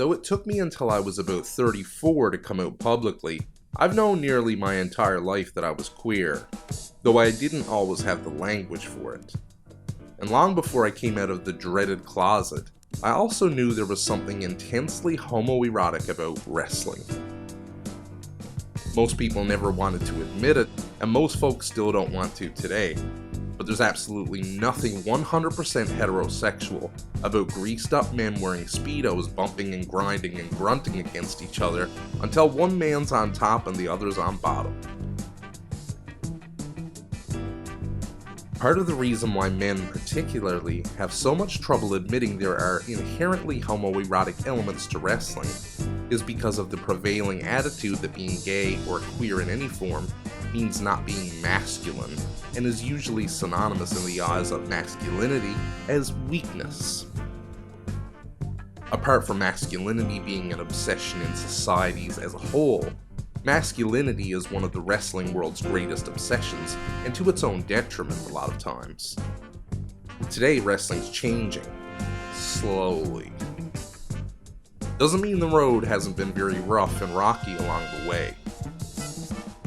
though it took me until I was about 34 to come out publicly, I've known nearly my entire life that I was queer, though I didn't always have the language for it. And long before I came out of the dreaded closet, I also knew there was something intensely homoerotic about wrestling. Most people never wanted to admit it, and most folks still don't want to today. But there's absolutely nothing 100% heterosexual about greased up men wearing Speedos bumping and grinding and grunting against each other until one man's on top and the other's on bottom. Part of the reason why men particularly have so much trouble admitting there are inherently homoerotic elements to wrestling is because of the prevailing attitude that being gay or queer in any form means not being masculine, and is usually synonymous in the eyes of masculinity as weakness. Apart from masculinity being an obsession in societies as a whole, masculinity is one of the wrestling world's greatest obsessions, and to its own detriment a lot of times. Today, wrestling's changing. Slowly. Doesn't mean the road hasn't been very rough and rocky along the way.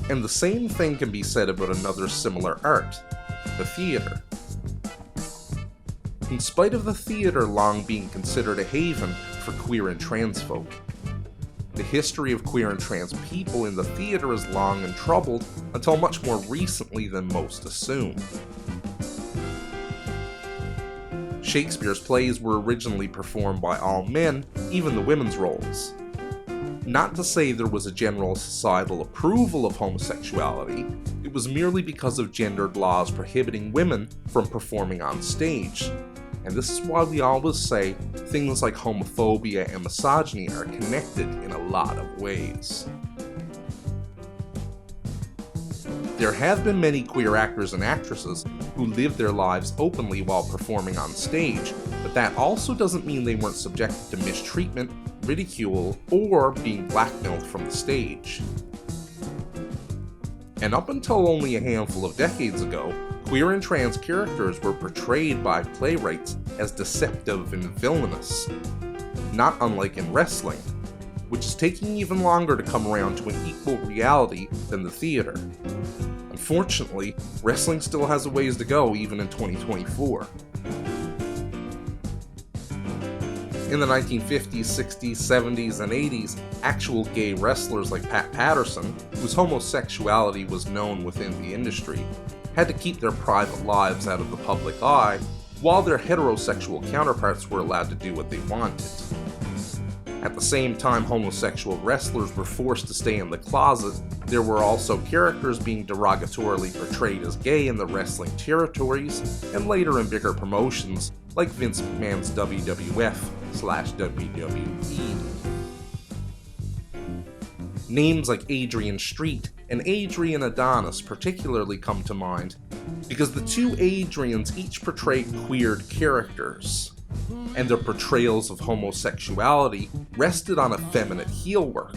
And the same thing can be said about another similar art, the theater. In spite of the theater long being considered a haven for queer and trans folk, the history of queer and trans people in the theater is long and troubled until much more recently than most assume. Shakespeare's plays were originally performed by all men, even the women's roles. Not to say there was a general societal approval of homosexuality, it was merely because of gendered laws prohibiting women from performing on stage. And this is why we always say things like homophobia and misogyny are connected in a lot of ways. There have been many queer actors and actresses who lived their lives openly while performing on stage, but that also doesn't mean they weren't subjected to mistreatment, ridicule, or being blackmailed from the stage. And up until only a handful of decades ago, queer and trans characters were portrayed by playwrights as deceptive and villainous, not unlike in wrestling, which is taking even longer to come around to an equal reality than the theater. Unfortunately, wrestling still has a ways to go even in 2024. In the 1950s, 60s, 70s, and 80s, actual gay wrestlers like Pat Patterson, whose homosexuality was known within the industry, had to keep their private lives out of the public eye, while their heterosexual counterparts were allowed to do what they wanted. At the same time homosexual wrestlers were forced to stay in the closet, there were also characters being derogatorily portrayed as gay in the wrestling territories, and later in bigger promotions like Vince McMahon's WWF/WWE. Names like Adrian Street and Adrian Adonis particularly come to mind because the two Adrians each portray queered characters, and their portrayals of homosexuality rested on effeminate heel work.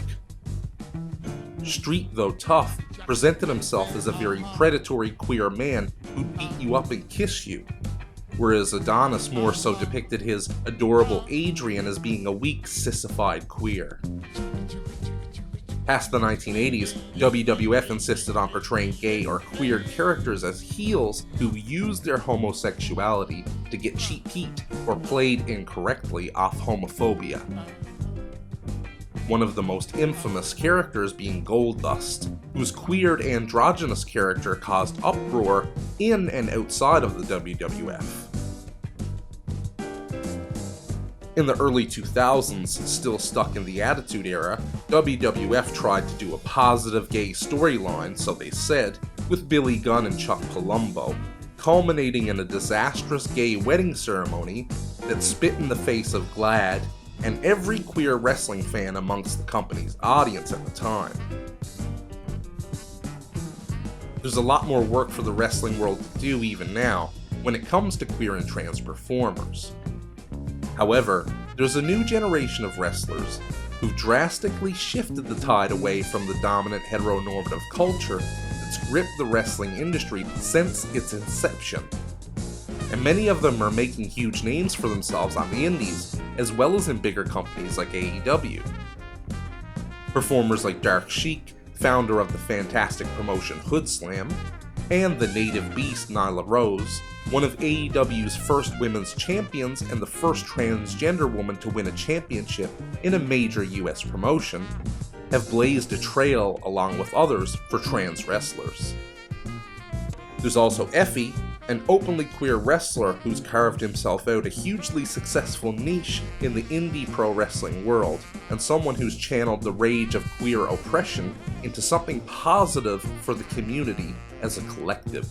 Street, though tough, presented himself as a very predatory queer man who'd beat you up and kiss you, whereas Adonis more so depicted his adorable Adrian as being a weak, sissified queer. Past the 1980s, WWF insisted on portraying gay or queer characters as heels who used their homosexuality to get cheap heat or played incorrectly off homophobia. One of the most infamous characters being Goldust, whose queered androgynous character caused uproar in and outside of the WWF. In the early 2000s, still stuck in the Attitude Era, WWF tried to do a positive gay storyline, so they said, with Billy Gunn and Chuck Palumbo, culminating in a disastrous gay wedding ceremony that spit in the face of GLAAD and every queer wrestling fan amongst the company's audience at the time. There's a lot more work for the wrestling world to do even now when it comes to queer and trans performers. However, there's a new generation of wrestlers who've drastically shifted the tide away from the dominant heteronormative culture that's gripped the wrestling industry since its inception. and many of them are making huge names for themselves on the indies, as well as in bigger companies like AEW. Performers like Dark Sheik, founder of the fantastic promotion Hood Slam, and the native beast Nyla Rose, one of AEW's first women's champions and the first transgender woman to win a championship in a major US promotion, have blazed a trail along with others for trans wrestlers. There's also EFFY, an openly queer wrestler who's carved himself out a hugely successful niche in the indie pro wrestling world, and someone who's channeled the rage of queer oppression into something positive for the community as a collective.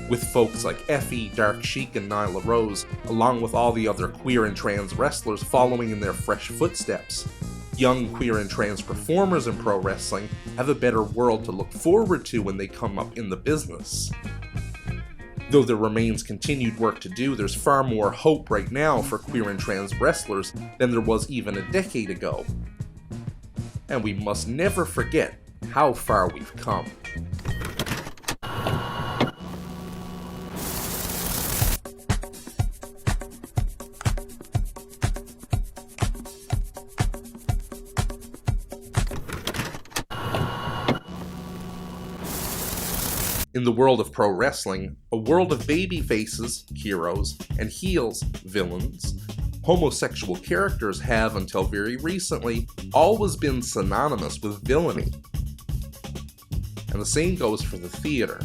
With folks like EFFY, Dark Sheik, and Nyla Rose, along with all the other queer and trans wrestlers following in their fresh footsteps, young queer and trans performers in pro wrestling have a better world to look forward to when they come up in the business. Though there remains continued work to do, there's far more hope right now for queer and trans wrestlers than there was even a decade ago. And we must never forget how far we've come. In the world of pro wrestling, a world of baby faces, heroes, and heels, villains, homosexual characters have, until very recently, always been synonymous with villainy. And the same goes for the theater.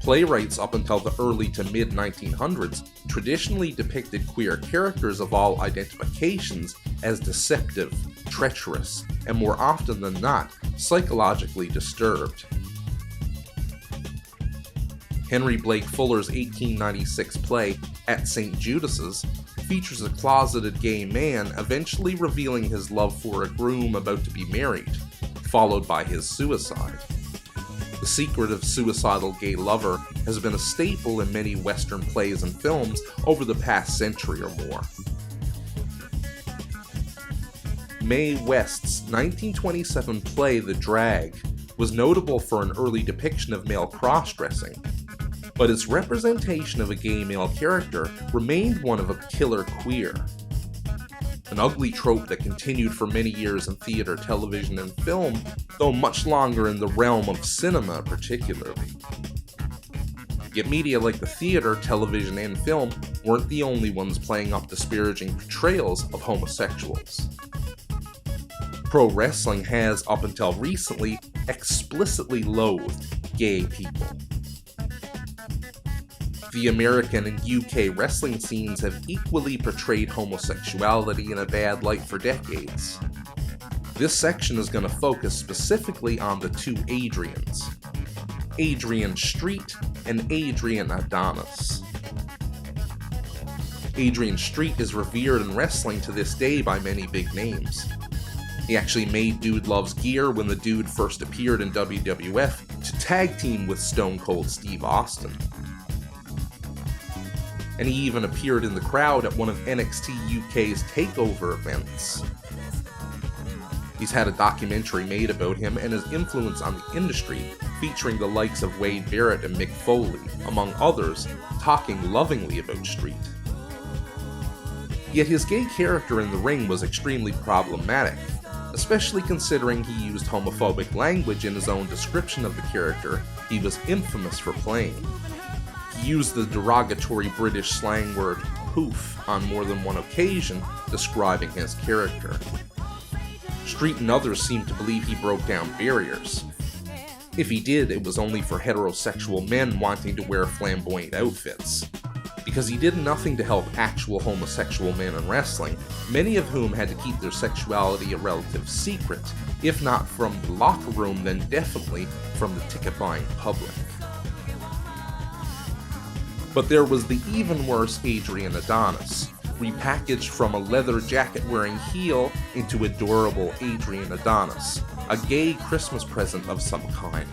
Playwrights up until the early to mid-1900s traditionally depicted queer characters of all identifications as deceptive, treacherous, and more often than not, psychologically disturbed. Henry Blake Fuller's 1896 play, At St. Judas's, features a closeted gay man eventually revealing his love for a groom about to be married, followed by his suicide. The secretive suicidal gay lover has been a staple in many Western plays and films over the past century or more. Mae West's 1927 play The Drag was notable for an early depiction of male cross-dressing, but its representation of a gay male character remained one of a killer queer. An ugly trope that continued for many years in theater, television, and film, though much longer in the realm of cinema particularly. Yet media like the theater, television, and film weren't the only ones playing up disparaging portrayals of homosexuals. Pro wrestling has, up until recently, explicitly loathed gay people. The American and UK wrestling scenes have equally portrayed homosexuality in a bad light for decades. This section is going to focus specifically on the two Adrians, Adrian Street and Adrian Adonis. Adrian Street is revered in wrestling to this day by many big names. He actually made Dude Loves Gear when the Dude first appeared in WWF to tag team with Stone Cold Steve Austin. And he even appeared in the crowd at one of NXT UK's takeover events. He's had a documentary made about him and his influence on the industry, featuring the likes of Wade Barrett and Mick Foley, among others, talking lovingly about Street. Yet his gay character in the ring was extremely problematic, especially considering he used homophobic language in his own description of the character he was infamous for playing. He used the derogatory British slang word poof on more than one occasion, describing his character. Street and others seem to believe he broke down barriers. If he did, it was only for heterosexual men wanting to wear flamboyant outfits. Because he did nothing to help actual homosexual men in wrestling, many of whom had to keep their sexuality a relative secret, if not from the locker room, then definitely from the ticket-buying public. But there was the even worse Adrian Adonis, repackaged from a leather jacket-wearing heel into adorable Adrian Adonis, a gay Christmas present of some kind,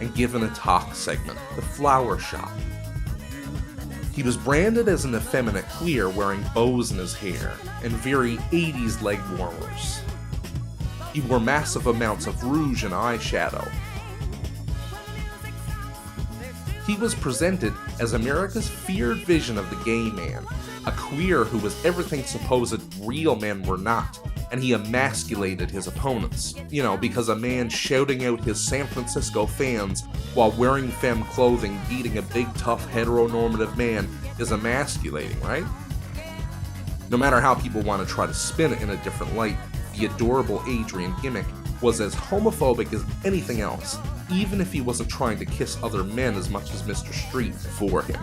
and given a talk segment, The Flower Shop. He was branded as an effeminate queer wearing bows in his hair and very 80s leg warmers. He wore massive amounts of rouge and eyeshadow. He was presented as America's feared vision of the gay man, a queer who was everything supposed real men were not, and he emasculated his opponents. You know, because a man shouting out his San Francisco fans while wearing femme clothing beating a big tough heteronormative man is emasculating, right? No matter how people want to try to spin it in a different light, the adorable Adrian gimmick was as homophobic as anything else, even if he wasn't trying to kiss other men as much as Mr. Street for him.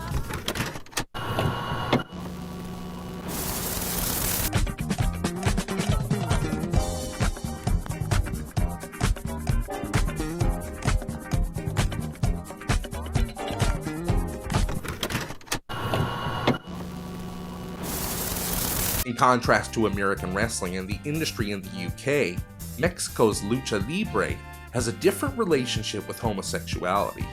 In contrast to American wrestling and the industry in the UK, Mexico's lucha libre has a different relationship with homosexuality.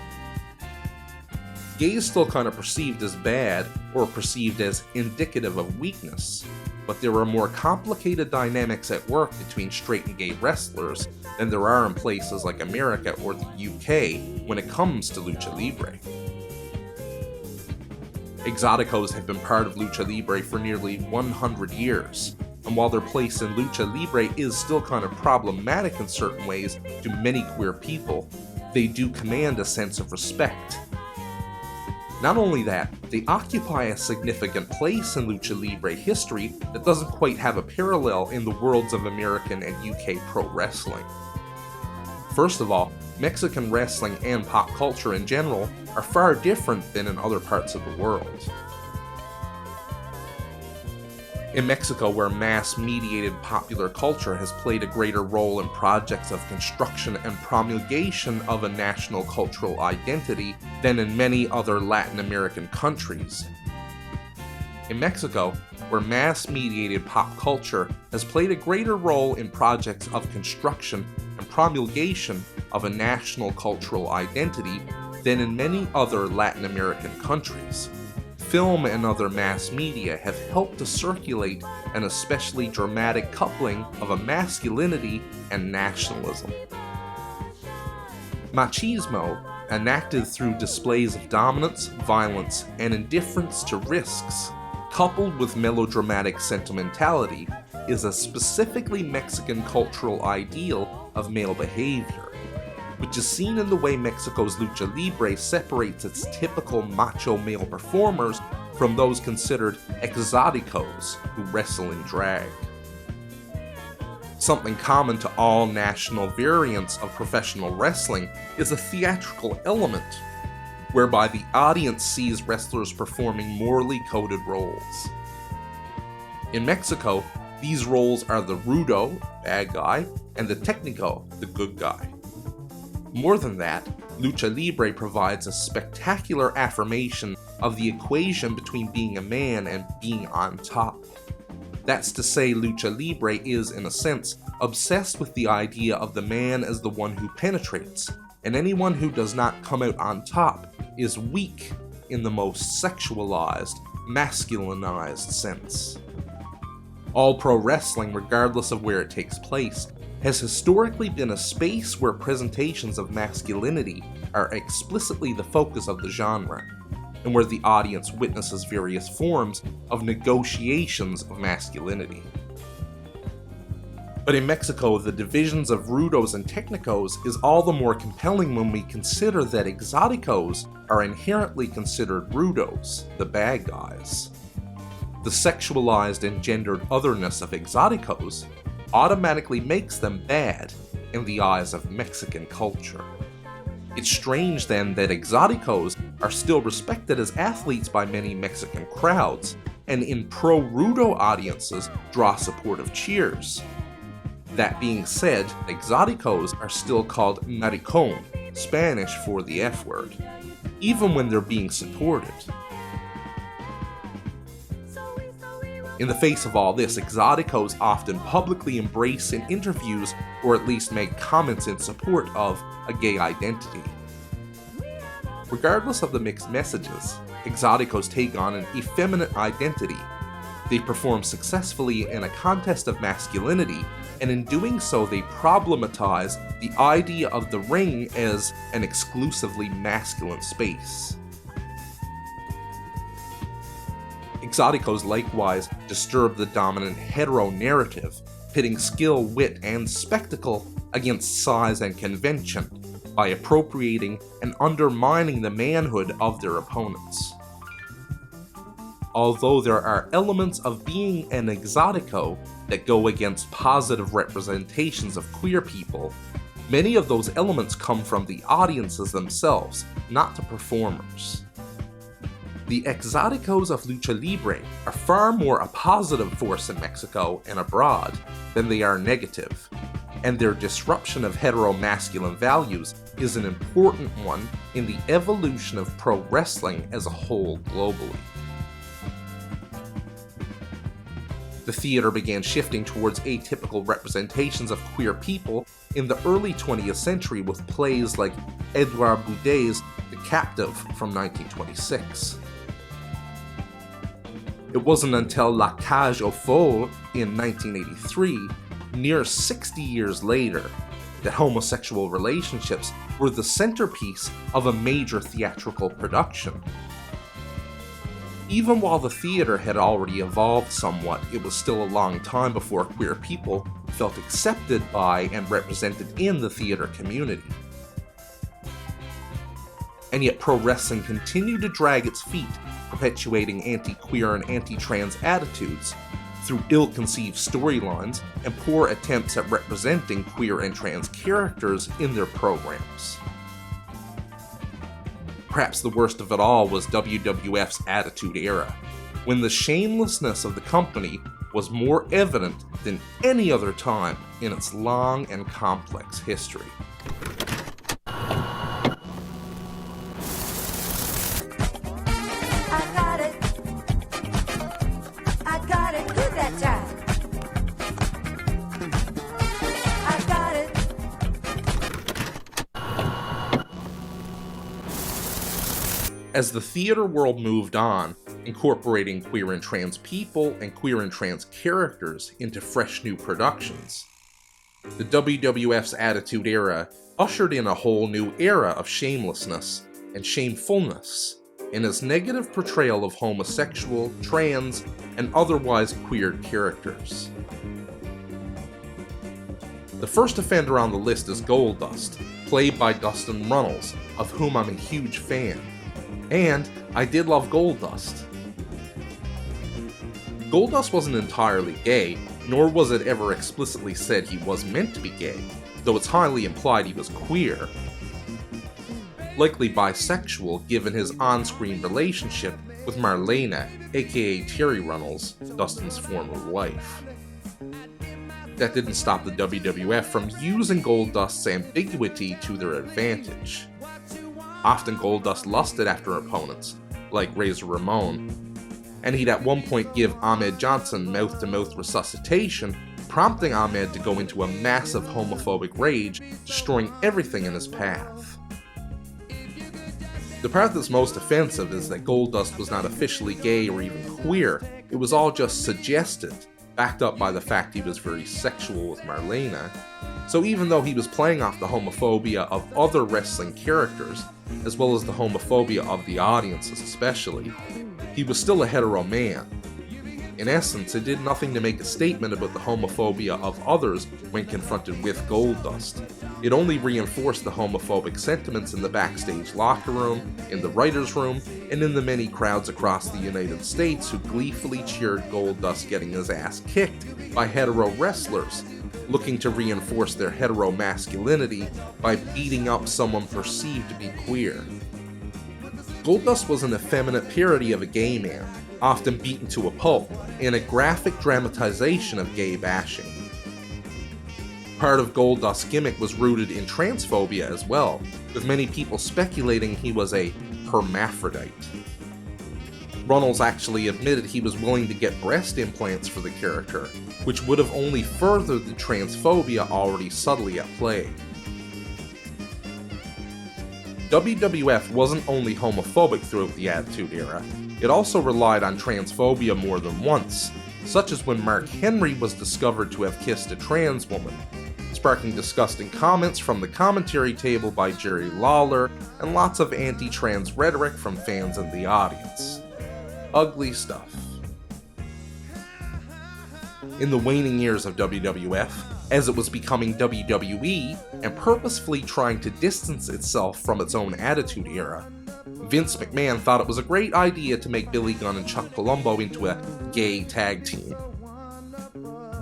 Gay is still kind of perceived as bad or perceived as indicative of weakness, but there are more complicated dynamics at work between straight and gay wrestlers than there are in places like America or the UK when it comes to lucha libre. Exoticos have been part of lucha libre for nearly 100 years, and while their place in lucha libre is still kind of problematic in certain ways to many queer people, they do command a sense of respect. Not only that, they occupy a significant place in lucha libre history that doesn't quite have a parallel in the worlds of American and UK pro wrestling. First of all, Mexican wrestling and pop culture in general are far different than in other parts of the world. In Mexico, where mass-mediated popular culture has played a greater role in projects of construction and promulgation of a national cultural identity than in many other Latin American countries. In Mexico, where mass-mediated pop culture has played a greater role in projects of construction and promulgation of a national cultural identity than in many other Latin American countries. Film and other mass media have helped to circulate an especially dramatic coupling of a masculinity and nationalism. Machismo, enacted through displays of dominance, violence, and indifference to risks, coupled with melodramatic sentimentality, is a specifically Mexican cultural ideal of male behavior, which is seen in the way Mexico's lucha libre separates its typical macho male performers from those considered exoticos who wrestle in drag. Something common to all national variants of professional wrestling is a theatrical element, whereby the audience sees wrestlers performing morally coded roles. In Mexico, these roles are the rudo, bad guy, and the técnico, the good guy. More than that, lucha libre provides a spectacular affirmation of the equation between being a man and being on top. That's to say, lucha libre is, in a sense, obsessed with the idea of the man as the one who penetrates, and anyone who does not come out on top is weak in the most sexualized, masculinized sense. All pro wrestling, regardless of where it takes place, has historically been a space where presentations of masculinity are explicitly the focus of the genre, and where the audience witnesses various forms of negotiations of masculinity. But in Mexico, the divisions of rudos and técnicos is all the more compelling when we consider that exoticos are inherently considered rudos, the bad guys. The sexualized and gendered otherness of exoticos automatically makes them bad in the eyes of Mexican culture. It's strange then that exoticos are still respected as athletes by many Mexican crowds, and in pro-rudo audiences draw supportive cheers. That being said, exoticos are still called maricón, Spanish for the F word, even when they're being supported. In the face of all this, exoticos often publicly embrace in interviews or at least make comments in support of a gay identity. Regardless of the mixed messages, exoticos take on an effeminate identity. They perform successfully in a contest of masculinity, and in doing so they problematize the idea of the ring as an exclusively masculine space. Exoticos likewise disturb the dominant hetero narrative, pitting skill, wit, and spectacle against size and convention, by appropriating and undermining the manhood of their opponents. Although there are elements of being an exotico that go against positive representations of queer people, many of those elements come from the audiences themselves, not the performers. The exoticos of lucha libre are far more a positive force in Mexico and abroad than they are negative, and their disruption of hetero-masculine values is an important one in the evolution of pro wrestling as a whole globally. The theater began shifting towards atypical representations of queer people in the early 20th century with plays like Edouard Boudet's The Captive from 1926. It wasn't until La Cage aux Folles in 1983, near 60 years later, that homosexual relationships were the centerpiece of a major theatrical production. Even while the theater had already evolved somewhat, it was still a long time before queer people felt accepted by and represented in the theater community. And yet pro wrestling continued to drag its feet, perpetuating anti-queer and anti-trans attitudes through ill-conceived storylines and poor attempts at representing queer and trans characters in their programs. Perhaps the worst of it all was WWF's Attitude Era, when the shamelessness of the company was more evident than any other time in its long and complex history. As the theater world moved on, incorporating queer and trans people and queer and trans characters into fresh new productions, the WWF's Attitude Era ushered in a whole new era of shamelessness and shamefulness in its negative portrayal of homosexual, trans, and otherwise queer characters. The first offender on the list is Goldust, played by Dustin Runnels, of whom I'm a huge fan. And I did love Goldust. Goldust wasn't entirely gay, nor was it ever explicitly said he was meant to be gay, though it's highly implied he was queer. Likely bisexual given his on-screen relationship with Marlena, aka Terry Runnels, Dustin's former wife. That didn't stop the WWF from using Goldust's ambiguity to their advantage. Often Goldust lusted after opponents, like Razor Ramon, and he'd at one point give Ahmed Johnson mouth-to-mouth resuscitation, prompting Ahmed to go into a massive homophobic rage, destroying everything in his path. The part that's most offensive is that Goldust was not officially gay or even queer. It was all just suggested, backed up by the fact he was very sexual with Marlena. So even though he was playing off the homophobia of other wrestling characters, as well as the homophobia of the audiences especially, he was still a hetero man. In essence, it did nothing to make a statement about the homophobia of others when confronted with Goldust. It only reinforced the homophobic sentiments in the backstage locker room, in the writer's room, and in the many crowds across the United States who gleefully cheered Goldust getting his ass kicked by hetero wrestlers, looking to reinforce their hetero-masculinity by beating up someone perceived to be queer. Goldust was an effeminate parody of a gay man, often beaten to a pulp, and a graphic dramatization of gay bashing. Part of Goldust's gimmick was rooted in transphobia as well, with many people speculating he was a hermaphrodite. Runnels actually admitted he was willing to get breast implants for the character, which would have only furthered the transphobia already subtly at play. WWF wasn't only homophobic throughout the Attitude Era, it also relied on transphobia more than once, such as when Mark Henry was discovered to have kissed a trans woman, sparking disgusting comments from the commentary table by Jerry Lawler and lots of anti-trans rhetoric from fans in the audience. Ugly stuff. In the waning years of WWF, as it was becoming WWE and purposefully trying to distance itself from its own Attitude Era, Vince McMahon thought it was a great idea to make Billy Gunn and Chuck Palumbo into a gay tag team.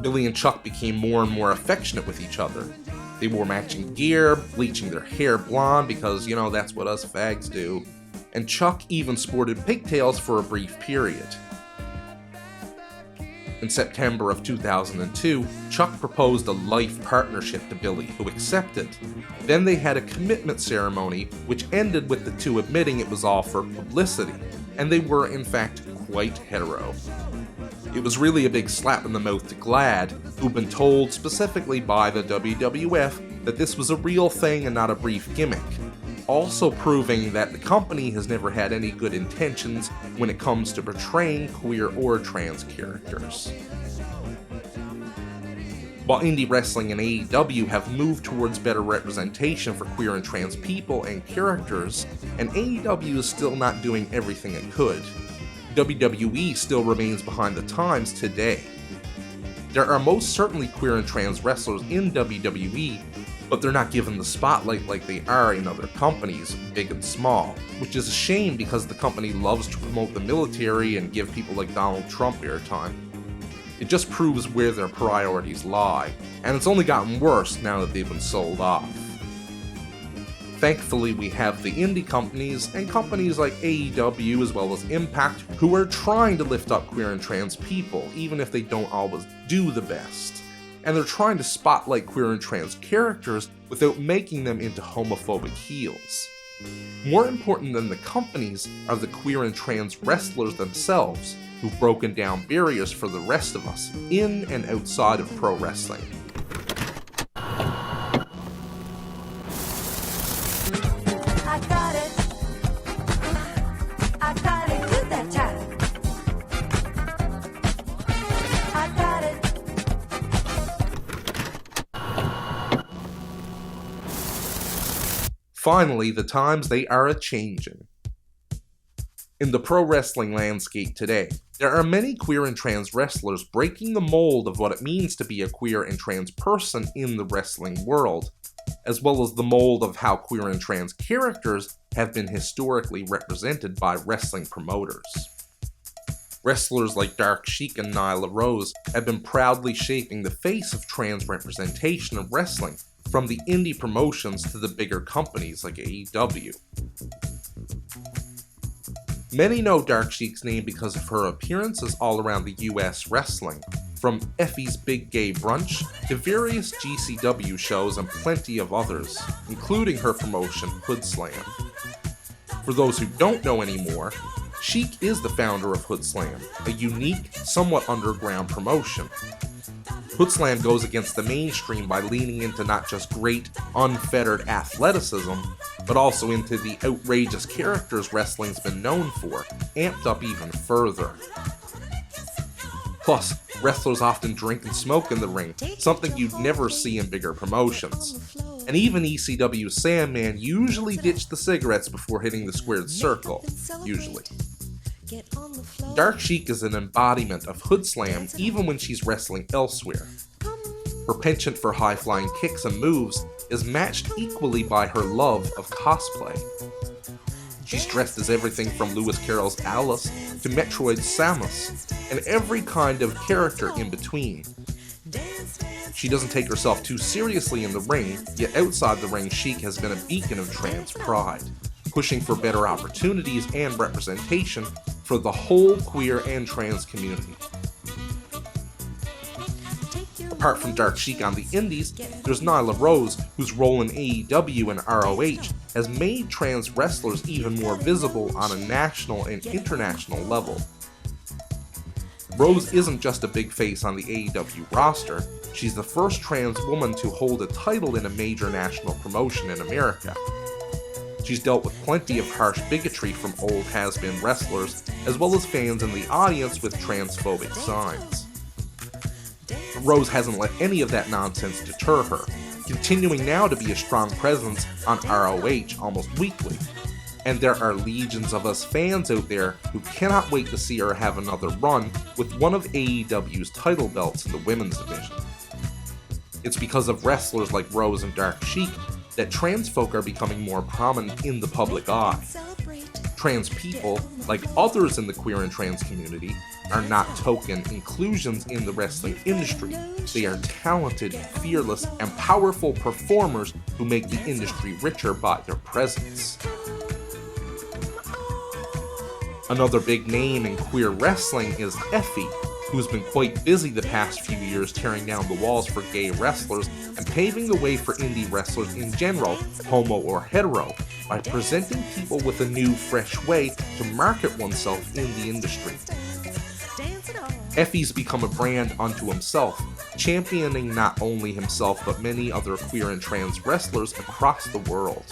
Billy and Chuck became more and more affectionate with each other. They wore matching gear, bleaching their hair blonde because, that's what us fags do. And Chuck even sported pigtails for a brief period. In September of 2002, Chuck proposed a life partnership to Billy, who accepted. Then they had a commitment ceremony, which ended with the two admitting it was all for publicity, and they were in fact quite hetero. It was really a big slap in the mouth to Glad, who'd been told specifically by the WWF that this was a real thing and not a brief gimmick, also proving that the company has never had any good intentions when it comes to portraying queer or trans characters. While indie wrestling and AEW have moved towards better representation for queer and trans people and characters, and AEW is still not doing everything it could, WWE still remains behind the times today. There are most certainly queer and trans wrestlers in WWE, but they're not given the spotlight like they are in other companies, big and small, which is a shame because the company loves to promote the military and give people like Donald Trump airtime. It just proves where their priorities lie, and it's only gotten worse now that they've been sold off. Thankfully, we have the indie companies and companies like AEW as well as Impact who are trying to lift up queer and trans people, even if they don't always do the best. And they're trying to spotlight queer and trans characters without making them into homophobic heels. More important than the companies are the queer and trans wrestlers themselves, who've broken down barriers for the rest of us, in and outside of pro wrestling. Finally, the times they are a-changin'. In the pro wrestling landscape today, there are many queer and trans wrestlers breaking the mold of what it means to be a queer and trans person in the wrestling world, as well as the mold of how queer and trans characters have been historically represented by wrestling promoters. Wrestlers like Dark Sheik and Nyla Rose have been proudly shaping the face of trans representation in wrestling, from the indie promotions to the bigger companies like AEW. Many know Dark Sheik's name because of her appearances all around the US wrestling, from EFFY's Big Gay Brunch to various GCW shows and plenty of others, including her promotion Hood Slam. For those who don't know anymore, Sheik is the founder of Hood Slam, a unique, somewhat underground promotion. Hood Slam goes against the mainstream by leaning into not just great, unfettered athleticism, but also into the outrageous characters wrestling's been known for, amped up even further. Plus, wrestlers often drink and smoke in the ring, something you'd never see in bigger promotions. And even ECW Sandman usually ditched the cigarettes before hitting the squared circle, usually. Dark Sheik is an embodiment of Hood Slam even when she's wrestling elsewhere. Her penchant for high-flying kicks and moves is matched equally by her love of cosplay. She's dressed as everything from Lewis Carroll's Alice to Metroid's Samus, and every kind of character in between. She doesn't take herself too seriously in the ring, yet outside the ring Sheik has been a beacon of trans pride, pushing for better opportunities and representation for the whole queer and trans community. Apart from Dark Sheik on the indies, there's Nyla Rose, whose role in AEW and ROH has made trans wrestlers even more visible on a national and international level. Rose isn't just a big face on the AEW roster, she's the first trans woman to hold a title in a major national promotion in America. She's dealt with plenty of harsh bigotry from old has-been wrestlers, as well as fans in the audience with transphobic signs. Rose hasn't let any of that nonsense deter her, continuing now to be a strong presence on ROH almost weekly. and there are legions of us fans out there who cannot wait to see her have another run with one of AEW's title belts in the women's division. It's because of wrestlers like Rose and Dark Sheik that trans folk are becoming more prominent in the public eye. Trans people, like others in the queer and trans community, are not token inclusions in the wrestling industry. They are talented, fearless, and powerful performers who make the industry richer by their presence. Another big name in queer wrestling is EFFY, who's been quite busy the past few years tearing down the walls for gay wrestlers and paving the way for indie wrestlers in general, homo or hetero, by presenting people with a new, fresh way to market oneself in the industry. EFFY's become a brand unto himself, championing not only himself but many other queer and trans wrestlers across the world.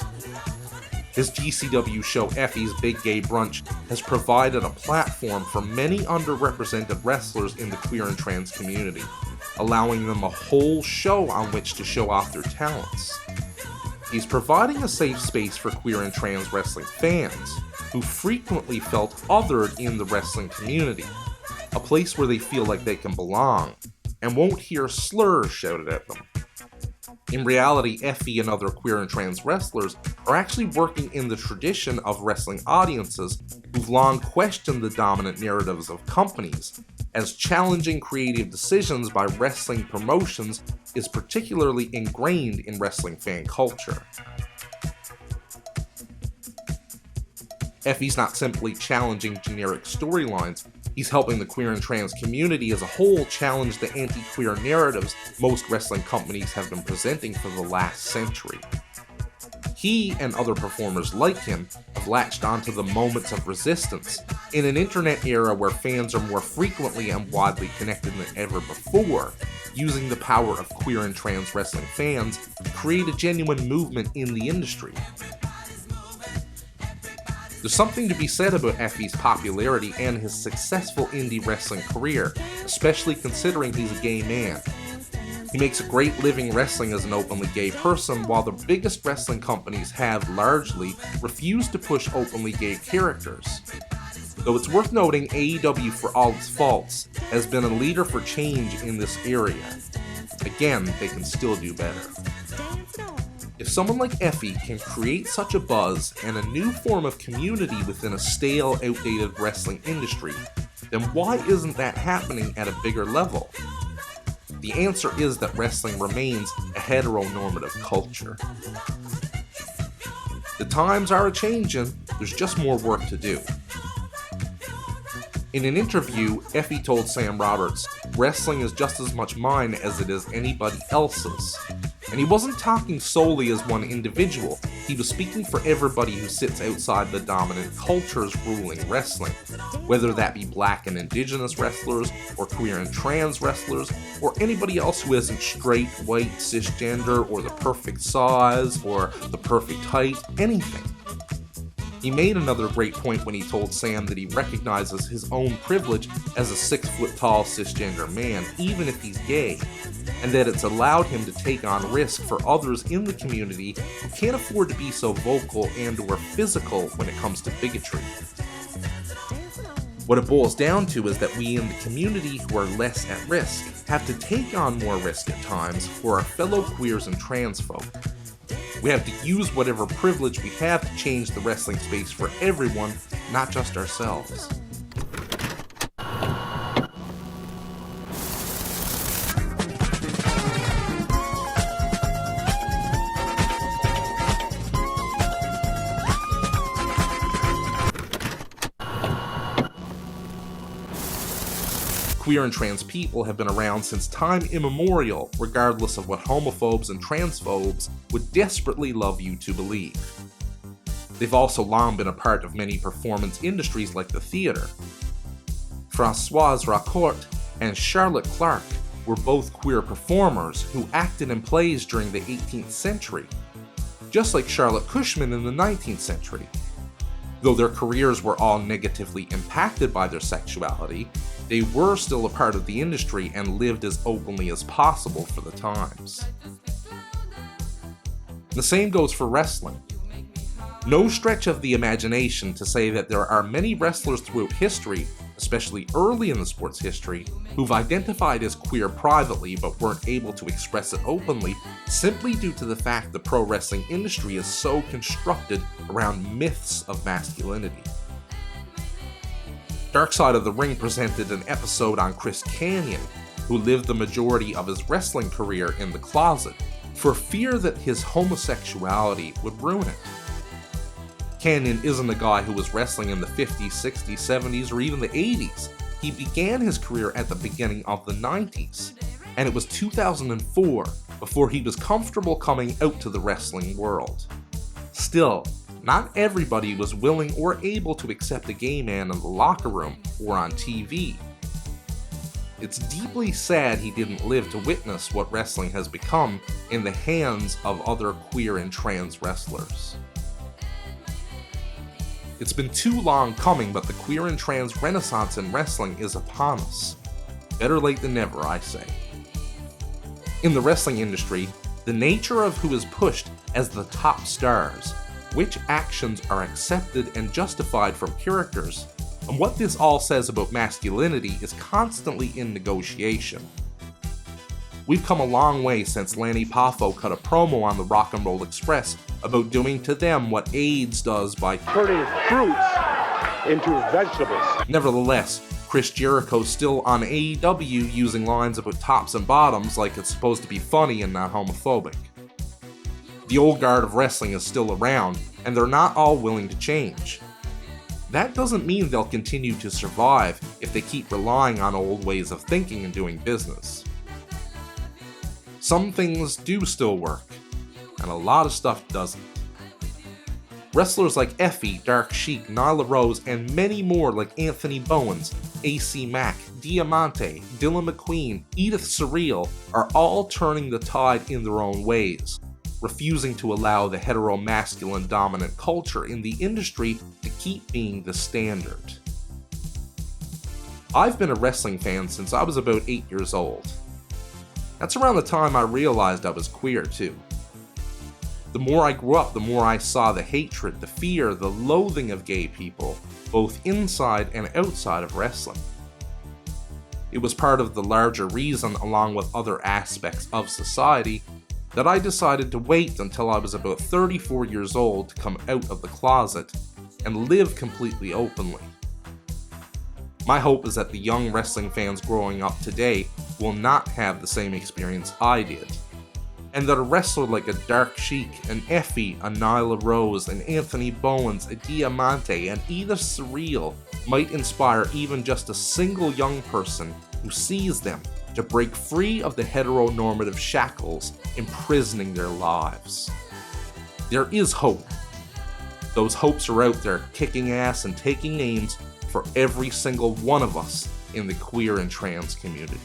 His GCW show EFFY's Big Gay Brunch has provided a platform for many underrepresented wrestlers in the queer and trans community, allowing them a whole show on which to show off their talents. He's providing a safe space for queer and trans wrestling fans who frequently felt othered in the wrestling community, a place where they feel like they can belong and won't hear slurs shouted at them. In reality, EFFY and other queer and trans wrestlers are actually working in the tradition of wrestling audiences who've long questioned the dominant narratives of companies, as challenging creative decisions by wrestling promotions is particularly ingrained in wrestling fan culture. EFFY's not simply challenging generic storylines, he's helping the queer and trans community as a whole challenge the anti-queer narratives most wrestling companies have been presenting for the last century. He and other performers like him have latched onto the moments of resistance in an internet era where fans are more frequently and widely connected than ever before, using the power of queer and trans wrestling fans to create a genuine movement in the industry. There's something to be said about EFFY's popularity and his successful indie wrestling career, especially considering he's a gay man. He makes a great living wrestling as an openly gay person, while the biggest wrestling companies have, largely, refused to push openly gay characters. Though it's worth noting, AEW, for all its faults, has been a leader for change in this area. Again, they can still do better. If someone like EFFY can create such a buzz and a new form of community within a stale, outdated wrestling industry, then why isn't that happening at a bigger level? The answer is that wrestling remains a heteronormative culture. The times are a-changin', there's just more work to do. In an interview, EFFY told Sam Roberts, "Wrestling is just as much mine as it is anybody else's." And he wasn't talking solely as one individual, he was speaking for everybody who sits outside the dominant cultures ruling wrestling, whether that be black and indigenous wrestlers, or queer and trans wrestlers, or anybody else who isn't straight, white, cisgender, or the perfect size, or the perfect height, anything. He made another great point when he told Sam that he recognizes his own privilege as a 6-foot-tall cisgender man, even if he's gay, and that it's allowed him to take on risk for others in the community who can't afford to be so vocal and/or physical when it comes to bigotry. What it boils down to is that we in the community who are less at risk have to take on more risk at times for our fellow queers and trans folk. We have to use whatever privilege we have to change the wrestling space for everyone, not just ourselves. Queer and trans people have been around since time immemorial, regardless of what homophobes and transphobes would desperately love you to believe. They've also long been a part of many performance industries like the theater. Françoise Racourt and Charlotte Clark were both queer performers who acted in plays during the 18th century, just like Charlotte Cushman in the 19th century. Though their careers were all negatively impacted by their sexuality, they were still a part of the industry and lived as openly as possible for the times. The same goes for wrestling. no stretch of the imagination to say that there are many wrestlers throughout history, especially early in the sport's history, who've identified as queer privately but weren't able to express it openly simply due to the fact the pro wrestling industry is so constructed around myths of masculinity. Dark Side of the Ring presented an episode on Chris Kanyon, who lived the majority of his wrestling career in the closet, for fear that his homosexuality would ruin it. Kanyon isn't a guy who was wrestling in the 50s, 60s, 70s, or even the 80s. He began his career at the beginning of the 90s, and it was 2004 before he was comfortable coming out to the wrestling world. Still, not everybody was willing or able to accept a gay man in the locker room or on TV. It's deeply sad he didn't live to witness what wrestling has become in the hands of other queer and trans wrestlers. It's been too long coming, but the queer and trans renaissance in wrestling is upon us. Better late than never, I say. In the wrestling industry, the nature of who is pushed as the top stars, which actions are accepted and justified from characters, and what this all says about masculinity is constantly in negotiation. We've come a long way since Lanny Poffo cut a promo on the Rock and Roll Express about doing to them what AIDS does by turning fruits into vegetables. Nevertheless, Chris Jericho's still on AEW using lines about tops and bottoms like it's supposed to be funny and not homophobic. The old guard of wrestling is still around, and they're not all willing to change. That doesn't mean they'll continue to survive if they keep relying on old ways of thinking and doing business. Some things do still work, and a lot of stuff doesn't. Wrestlers like EFFY, Dark Sheik, Nyla Rose, and many more like Anthony Bowens, AC Mack, Diamante, Dylan McQueen, Edith Surreal are all turning the tide in their own ways, refusing to allow the hetero-masculine dominant culture in the industry to keep being the standard. I've been a wrestling fan since I was about 8 years old. That's around the time I realized I was queer too. The more I grew up, the more I saw the hatred, the fear, the loathing of gay people, both inside and outside of wrestling. It was part of the larger reason, along with other aspects of society, that I decided to wait until I was about 34 years old to come out of the closet and live completely openly. My hope is that the young wrestling fans growing up today will not have the same experience I did, and that a wrestler like a Dark Sheik, an EFFY, a Nyla Rose, an Anthony Bowens, a Diamante, and Edith Surreal might inspire even just a single young person who sees them to break free of the heteronormative shackles imprisoning their lives. There is hope. Those hopes are out there kicking ass and taking names for every single one of us in the queer and trans community.